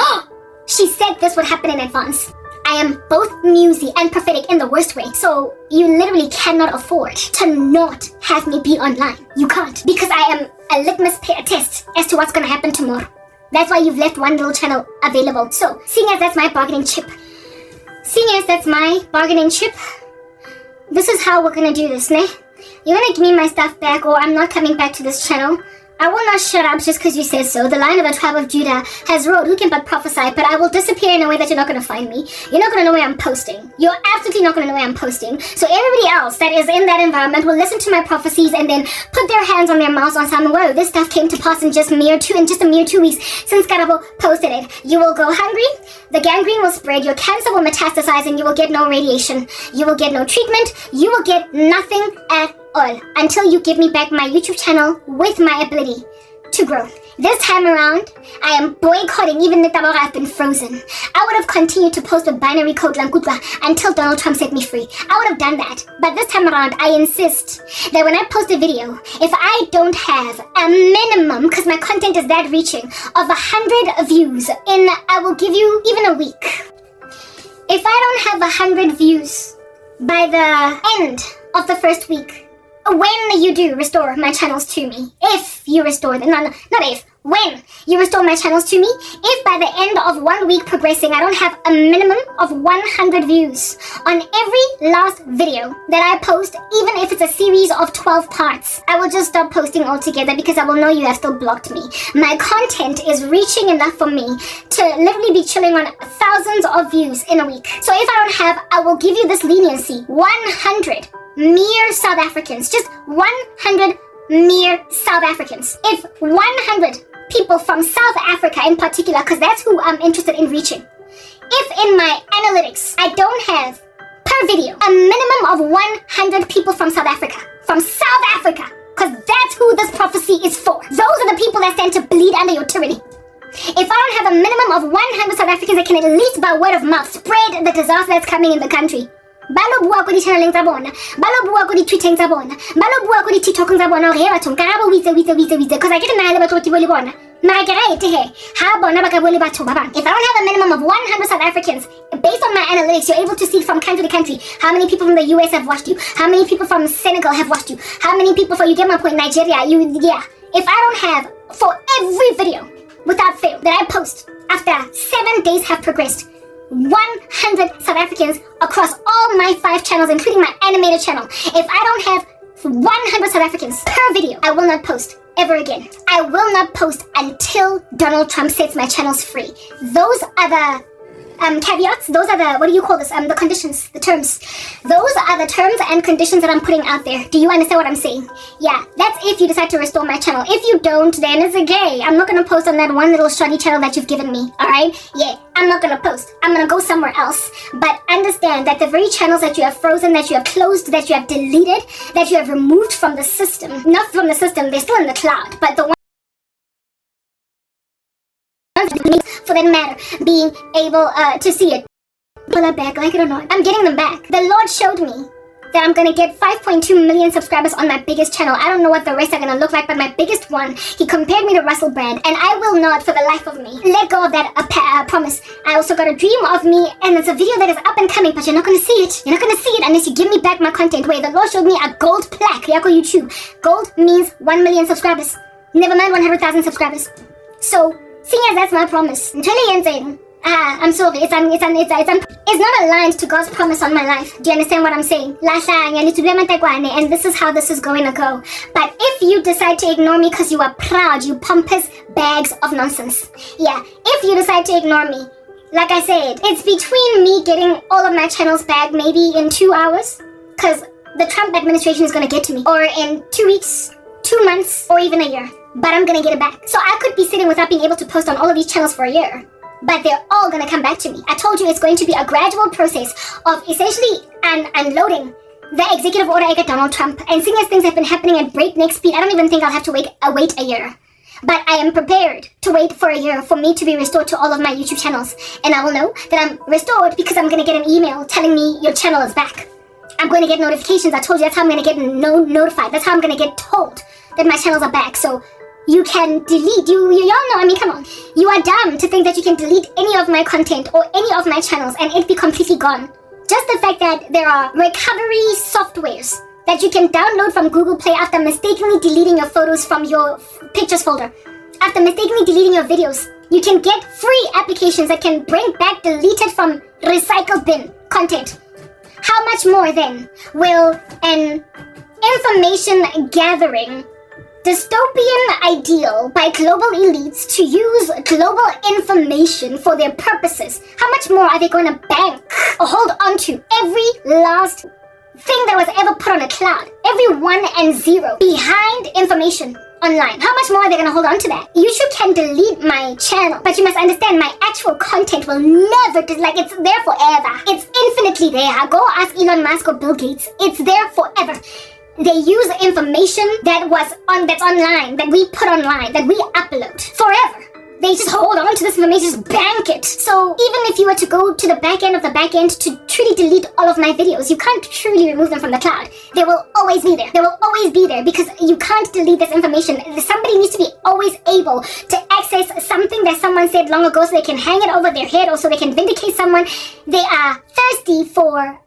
she said this would happen in advance. I am both newsy and prophetic in the worst way. So you literally cannot afford to not have me be online. You can't, because I am a litmus test as to what's going to happen tomorrow. That's why you've left one little channel available. So seeing as that's my bargaining chip, this is how we're going to do this, ne? You're gonna give me my stuff back, or I'm not coming back to this channel. I will not shut up just because you said so. The Lion of the tribe of Judah has roared, who can but prophesy? But I will disappear in a way that you're not gonna find me. You're not gonna know where I'm posting. You're absolutely not gonna know where I'm posting. So everybody else that is in that environment will listen to my prophecies and then put their hands on their mouths on some, whoa, this stuff came to pass in just a mere 2 weeks since Garabo posted it. You will go hungry, the gangrene will spread, your cancer will metastasize, and you will get no radiation. You will get no treatment. You will get nothing at all until you give me back my YouTube channel with my ability to grow. This time around, I am boycotting even the Tabora have been frozen. I would have continued to post with binary code Lankutla until Donald Trump set me free. I would have done that. But this time around, I insist that when I post a video, if I don't have a minimum, because my content is that reaching, of 100 views in, I will give you even a week. If I don't have 100 views by the end of the first week, when you do restore my channels to me, if you restore them, not if, when you restore my channels to me, if by the end of 1 week progressing, I don't have a minimum of 100 views on every last video that I post, even if it's a series of 12 parts, I will just stop posting altogether, because I will know you have still blocked me. My content is reaching enough for me to literally be chilling on thousands of views in a week. So if I don't have, I will give you this leniency, 100 mere South Africans, just 100 mere South Africans. If 100 people from South Africa in particular, because that's who I'm interested in reaching, if in my analytics I don't have per video a minimum of 100 people from South Africa, because that's who this prophecy is for. Those are the people that stand to bleed under your tyranny. If I don't have a minimum of 100 South Africans that can at least by word of mouth spread the disaster that's coming in the country, balo bua ko di channeleng tsa bona, balo bua ko di tweeteng tsa bona, balo bua ko di TikTokeng tsa bona, gore batho ka ba witse because I get na le batho ke bole bona mara ke right he ha bona ba ka bole batho ba bang. If I don't have a minimum of 100 South Africans, based on my analytics, you're able to see from country to country how many people from the US have watched you, how many people from Senegal have watched you, how many people from, you get my point, Nigeria, if I don't have, for every video without fail that I post after 7 days have progressed, 100 South Africans across all my 5 channels, including my animated channel. If I don't have 100 South Africans per video, I will not post ever again. I will not post until Donald Trump sets my channels free. Those are the caveats. Those are the, what do you call this? The conditions, the terms. Those are the terms and conditions that I'm putting out there. Do you understand what I'm saying? Yeah, that's if you decide to restore my channel. If you don't, then it's okay. I'm not going to post on that one little shoddy channel that you've given me, alright? Yeah, I'm not going to post. I'm going to go somewhere else. But understand that the very channels that you have frozen, that you have closed, that you have deleted, that you have removed from the system, not from the system, they're still in the cloud, but the one for that matter, being able to see it. Pull it back, like it or not. I'm getting them back. The Lord showed me that I'm gonna get 5.2 million subscribers on my biggest channel. I don't know what the rest are gonna look like, but my biggest one, he compared me to Russell Brand, and I will not, for the life of me, let go of that promise. I also got a dream of me, and it's a video that is up and coming, but you're not gonna see it. You're not gonna see it unless you give me back my content. Wait, the Lord showed me a gold plaque. Yako YouTube. Gold means 1 million subscribers. Never mind 100,000 subscribers. So, seeing as that's my promise, I'm sorry, it's not aligned to God's promise on my life. Do you understand what I'm saying? And this is how this is going to go. But if you decide to ignore me because you are proud, you pompous bags of nonsense. Yeah, if you decide to ignore me, like I said, it's between me getting all of my channels back maybe in 2 hours, because the Trump administration is going to get to me, or in 2 weeks, 2 months, or even a year. But I'm gonna get it back. So I could be sitting without being able to post on all of these channels for a year, but they're all gonna come back to me. I told you it's going to be a gradual process of essentially unloading the executive order against Donald Trump. And seeing as things have been happening at breakneck speed, I don't even think I'll have to wait a year. But I am prepared to wait for a year for me to be restored to all of my YouTube channels. And I will know that I'm restored because I'm gonna get an email telling me your channel is back. I'm going to get notifications. I told you that's how I'm going to get notified. That's how I'm going to get told that my channels are back. So you can delete. Y'all know, I mean, come on. You are dumb to think that you can delete any of my content or any of my channels and it be completely gone. Just the fact that there are recovery softwares that you can download from Google Play after mistakenly deleting your photos from your pictures folder. After mistakenly deleting your videos, you can get free applications that can bring back deleted from recycle bin content. How much more then will an information gathering dystopian ideal by global elites to use global information for their purposes, how much more are they going to bank or hold on to every last thing that was ever put on a cloud, every 1 and 0 behind information online? How much more are they going to hold on to that? YouTube can delete my channel, but you must understand my actual content will never, it's there forever. It's infinitely there. Go ask Elon Musk or Bill Gates. It's there forever. They use information that's online, that we put online, that we upload forever. They just hold on to this information, just bank it. So even if you were to go to the back end of the back end to truly delete all of my videos, you can't truly remove them from the cloud. They will always be there. They will always be there because you can't delete this information. Somebody needs to be always able to access something that someone said long ago so they can hang it over their head or so they can vindicate someone. They are thirsty for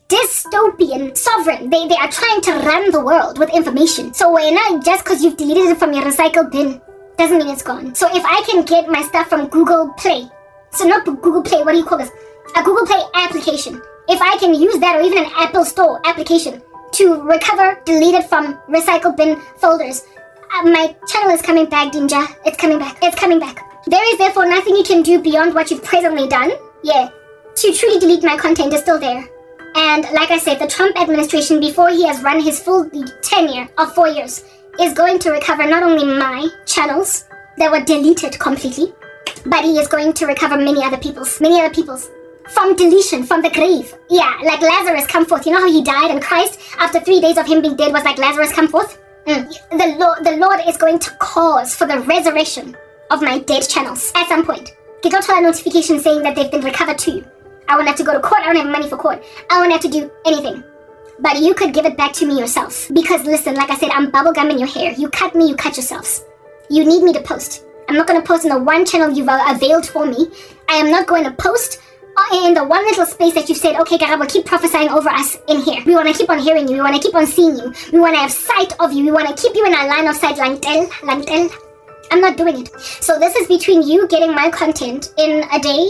dystopian sovereign. They are trying to run the world with information. So just because you've deleted it from your recycle bin doesn't mean it's gone. So if I can get my stuff from Google Play, so not Google Play, what do you call this? A Google Play application. If I can use that or even an Apple Store application to recover deleted from recycle bin folders, my channel is coming back, Dinja. It's coming back. It's coming back. There is therefore nothing you can do beyond what you've presently done. Yeah, to truly delete my content is still there. And like I said, the Trump administration, before he has run his full tenure of 4 years, is going to recover not only my channels that were deleted completely, but he is going to recover many other people's from deletion, from the grave. Yeah, like Lazarus come forth. You know how he died and Christ, after 3 days of him being dead, was like Lazarus come forth? The Lord is going to cause for the resurrection of my dead channels at some point. Get out a notification saying that they've been recovered to you. I won't have to go to court. I don't have money for court. I won't have to do anything. But you could give it back to me yourself. Because listen, like I said, I'm bubblegum in your hair. You cut me, you cut yourselves. You need me to post. I'm not going to post in the one channel you've availed for me. I am not going to post in the one little space that you said, okay, Garabo, keep prophesying over us in here. We want to keep on hearing you. We want to keep on seeing you. We want to have sight of you. We want to keep you in our line of sight. Lantel. I'm not doing it. So this is between you getting my content in a day,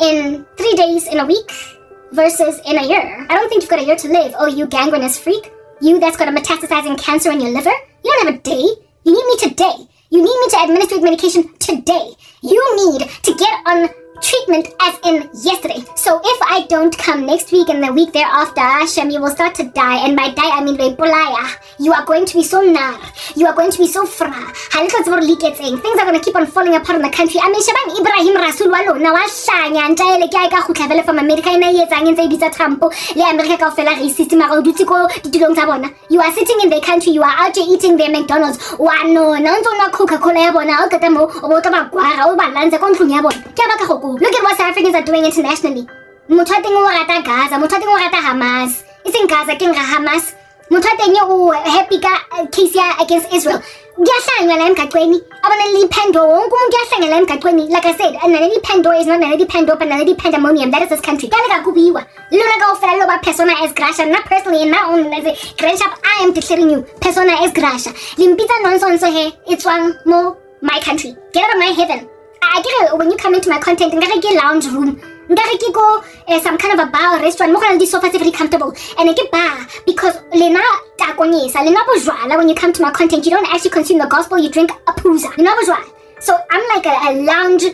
in 3 days, in a week, versus in a year. I don't think you've got a year to live. Oh, you gangrenous freak. You that's got a metastasizing cancer in your liver. You don't have a day. You need me today. You need me to administer medication today. You need to get on treatment as in yesterday. So if I don't come next week and the week thereafter, Shem, you will start to die. And by die, I mean you are going to be so nar. You are going to be so fra. Things are going to keep on falling apart in the country. I mean, Shaban Ibrahim Rasul walo na wa shanya njaele ke ka khutla from America ina yetsang ntse bitsa trampo le America ka fela racist mara o dutse ko ditulong tsa bona. You are sitting in their country, you are out there eating their McDonald's. Wa no na ntse na Coca-Cola ya bona o keta mo o botla ba kwara o ba lanza ko ntlong ya bona. Ke ba ka go look at what South Africans are doing internationally. Motho a teng o rata Gaza, motho a teng o rata Hamas. It's in Gaza ke nga Hamas. Motho a teng o happy ka case against Israel. Ngiyahlanywa la emgaqweni. Abana lipendo wonke umuntu uyahlanya la emgaqweni. Like I said, Naledi Pendo is not Naledi Pendo but Naledi Pandemonium. That is this country. Kale ka kubiwa. Luna ka ofela lo ba persona es gracia. Not personally in my own grandship, I am declaring you persona es gracia. Limpita nonsense he. It's one more my country. Get out of my heaven. I get it when you come into my content. Ngare ke lounge room. Ngare ke go some kind of a bar or restaurant. Mo kana di sofa very comfortable. And I get bar because lena takonyesa, lena bojwala when you come to my content. You don't actually consume the gospel. You drink a pooza. Lena bojwala. So I'm like a lounge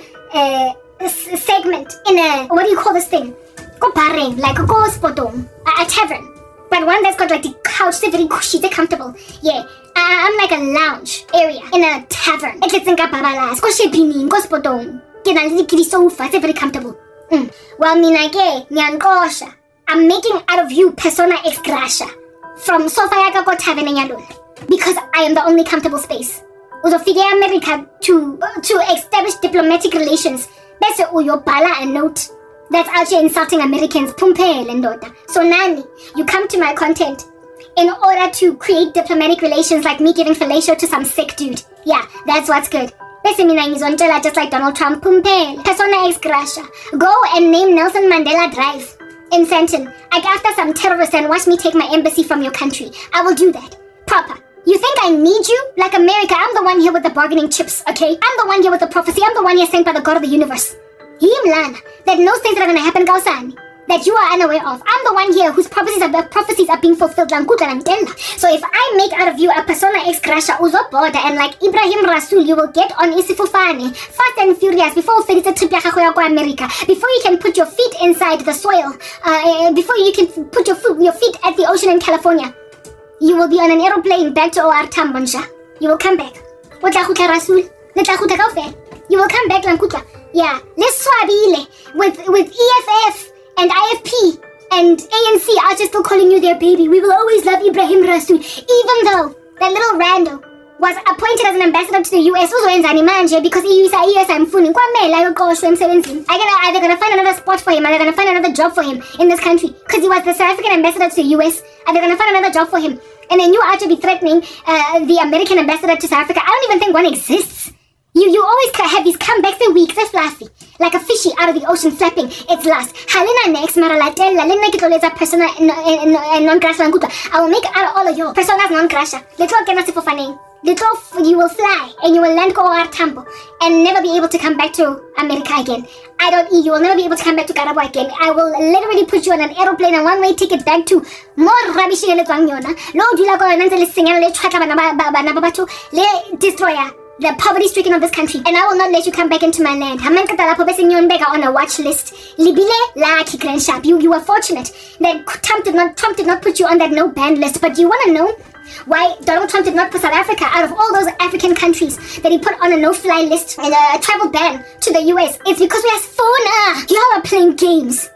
segment in a, what do you call this thing? Go barring, like go spotong, a tavern. But one that's got like the couch, it's very cushy, it's comfortable. Yeah, I'm like a lounge area in a tavern. It's in Kapabalas, go shepini, go spotong. Get a little sofa, it's very comfortable. Well, minage, nyangosha. I'm making out of you persona ex gracia from sofa yaga go tavern yalun because I am the only comfortable space. Uzo figure America to establish diplomatic relations. That's uyo bala a note. That's actually insulting Americans. Pumpel and daughter. So Nani, you come to my content in order to create diplomatic relations like me giving fellatio to some sick dude. Yeah, that's what's good. Just like Donald Trump. Pumpel. Persona ex gracia. Go and name Nelson Mandela Drive in Sandton. I go after some terrorists and watch me take my embassy from your country. I will do that. Proper. You think I need you? Like America, I'm the one here with the bargaining chips, okay? I'm the one here with the prophecy. I'm the one here sent by the God of the universe. Himlana, that knows things that are going to happen, Gausani, that you are unaware of. I'm the one here whose prophecies are being fulfilled. So if I make out of you a persona ex gracia, uzo border, and like Ibrahim Rasul, you will get on Isifufane, fast and furious, before America, before you can put your feet inside the soil, before you can put your feet at the ocean in California. You will be on an aeroplane back to OR Tambonsha. You will come back. You will come back, Lankutla. Yeah, let's swabile with EFF and IFP and ANC are just still calling you their baby. We will always love Ibrahim Rasul, even though that little rando was appointed as an ambassador to the US because EU I'm fooling. Either gonna find another spot for him, or they're gonna find another job for him in this country because he was the South African ambassador to the US. Are they gonna find another job for him? And then you are to be threatening the American ambassador to South Africa. I don't even think one exists. You always have these comebacks, they're weak, they're fluffy. Like a fishy out of the ocean flapping its last. Halina next, Maralatella, Lena Kitoleza persona non grasa languta. I will make out of all of you personas non grasa. Little Ganasi for funny. Little you will fly and you will land go our temple and never be able to come back to America again. You will never be able to come back to Karabo again. I will literally put you on an aeroplane and one-way ticket back to more rubbish le destroyer. The poverty-stricken of this country, and I will not let you come back into my land. On a watch list. You were fortunate that Trump did not put you on that no-ban list. But do you want to know why Donald Trump did not put South Africa out of all those African countries that he put on a no-fly list and a travel ban to the US? It's because we have fauna. Y'all are playing games.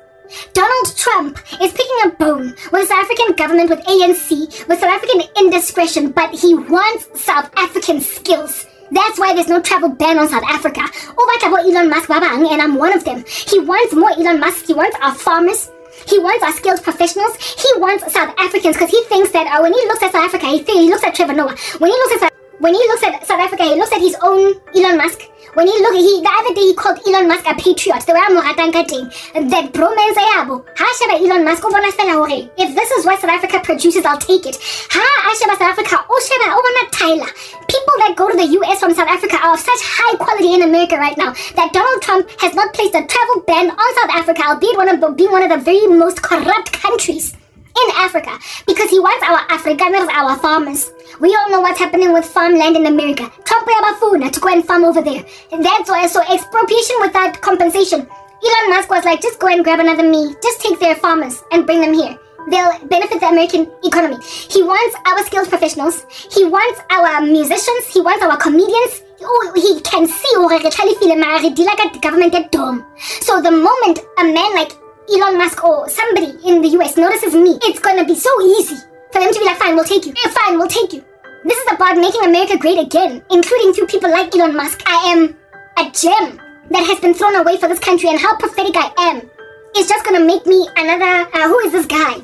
Donald Trump is picking a bone with the South African government, with ANC, with South African indiscretion, but he wants South African skills. That's why there's no travel ban on South Africa. Elon Musk, and I'm one of them. He wants more Elon Musk. He wants our farmers. He wants our skilled professionals. He wants South Africans because he thinks that when he looks at South Africa, he looks at Trevor Noah. When he looks at South Africa, he looks at his own Elon Musk. The other day he called Elon Musk a patriot. The way I'm that bromance ayabo. Elon Musk if this is what South Africa produces, I'll take it. South Africa, Tyler. People that go to the US from South Africa are of such high quality in America right now that Donald Trump has not placed a travel ban on South Africa, albeit being one of the very most corrupt countries in Africa because he wants our Afrikaners, our farmers. We all know what's happening with farmland in America. Trump to go and farm over there. That's why, so expropriation without compensation. Elon Musk was like, just go and grab another me. Just take their farmers and bring them here. They'll benefit the American economy. He wants our skilled professionals. He wants our musicians. He wants our comedians. Oh, he can see the government get dumb. So the moment a man like Elon Musk or somebody in the US notices me, it's gonna be so easy for them to be like, fine, we'll take you. Fine, we'll take you. This is about making America great again, including through people like Elon Musk. I am a gem that has been thrown away for this country, and how pathetic I am. It's just gonna make me another, who is this guy?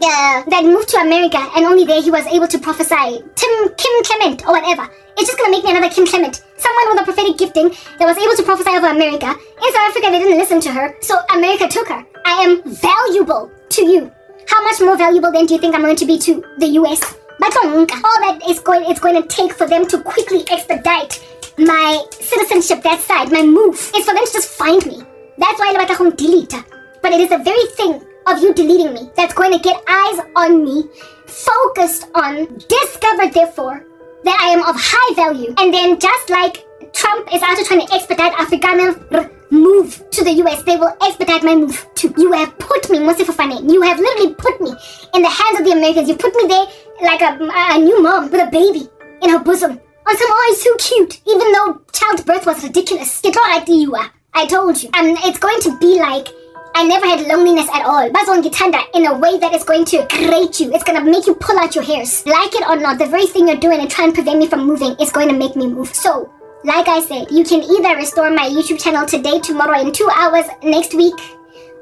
That moved to America and only there he was able to prophesy. Kim Clement or whatever. It's just gonna make me another Kim Clement. Someone with a prophetic gifting that was able to prophesy over America. In South Africa, they didn't listen to her, so America took her. I am valuable to you. How much more valuable then do you think I'm going to be to the US? But all that it's going to take for them to quickly expedite my citizenship, that side, my move, is for them to just find me. That's why I delete. But it is the very thing of you deleting me that's going to get eyes on me, focused on, discovered therefore, that I am of high value. And then just like Trump is also trying to expedite Afrikaner move to the US, they will expedite my move too. You have put me, you have literally put me in the hands of the Americans. You put me there like a new mom with a baby in her bosom. On some, oh, it's so cute. Even though childbirth was ridiculous. I told you. It's going to be like I never had loneliness at all. Bazon Gitanda in a way that is going to grate you. It's going to make you pull out your hairs. Like it or not, the very thing you're doing and trying to prevent me from moving is going to make me move. So, like I said, you can either restore my YouTube channel today, tomorrow, in 2 hours, next week,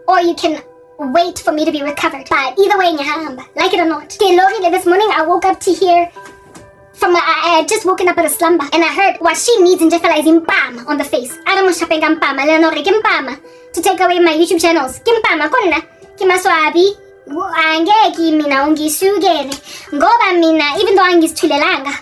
or you can wait for me to be recovered. But either way, like it or not. This morning I woke up to hear I had just woken up out of slumber and I heard what she needs in Jeffela is impama on the face. I don't shopping impama, Leonore impama to take away my YouTube channels. Kimpama konna kimaswabi angeki mina ungisugene ngoba mina even though angizithulelanga